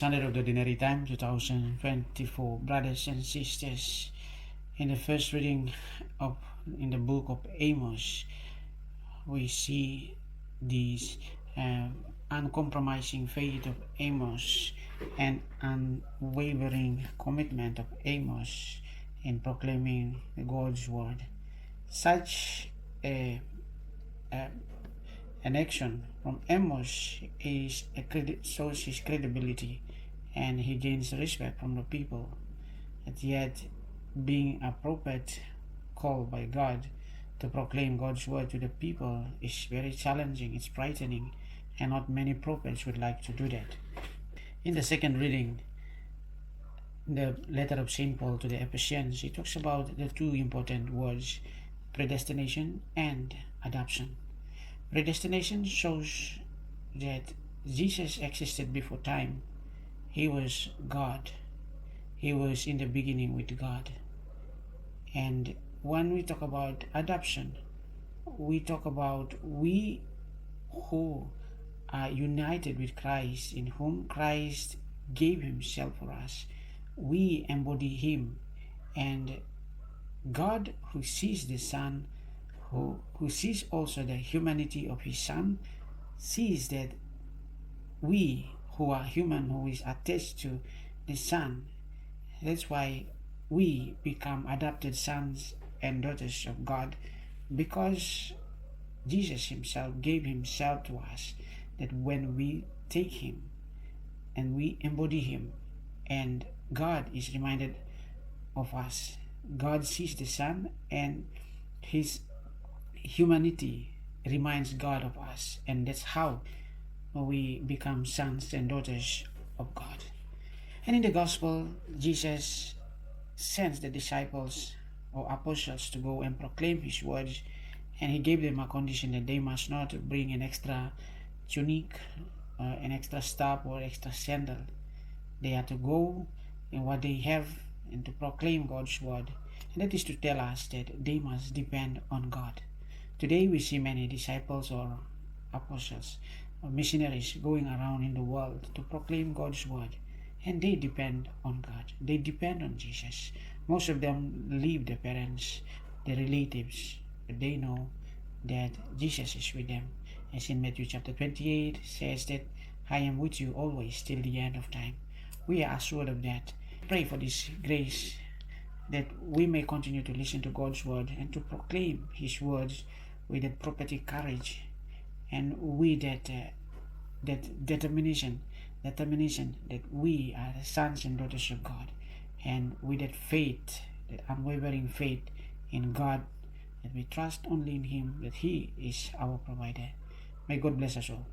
Sunday of the Ordinary Time 2024. Brothers and sisters, in the first reading in the book of Amos, we see this uncompromising faith of Amos and unwavering commitment of Amos in proclaiming God's word. Such an action from Amos shows his credibility, and he gains respect from the people. And yet, being a prophet called by God to proclaim God's word to the people is very challenging, it's frightening, and not many prophets would like to do that. In the second reading, the letter of St. Paul to the Ephesians, he talks about the two important words, predestination and adoption. Predestination shows that Jesus existed before time. He was God. He was in the beginning with God. And when we talk about adoption, we talk about we who are united with Christ, in whom Christ gave himself for us. We embody him. And God, who sees the Son, who sees also the humanity of his Son, sees that we who are human, who is attached to the Son, that's why we become adopted sons and daughters of God, because Jesus himself gave himself to us, that when we take him and we embody him, and God is reminded of us. God sees the Son, and his humanity reminds God of us, and that's how we become sons and daughters of God. And in the gospel, Jesus sends the disciples or apostles to go and proclaim his words, and he gave them a condition that they must not bring an extra tunic, an extra staff, or extra sandal. They are to go in what they have and to proclaim God's word, and that is to tell us that they must depend on God. Today we see many disciples or apostles or missionaries going around in the world to proclaim God's word, and they depend on God. They depend on Jesus. Most of them leave their parents, their relatives, but they know that Jesus is with them. As in Matthew chapter 28 says that I am with you always till the end of time. We are assured of that. Pray for this grace that we may continue to listen to God's word and to proclaim his words with that prophetic courage, and with that determination that we are the sons and daughters of God, and with that faith, that unwavering faith in God, that we trust only in him, that he is our provider. May God bless us all.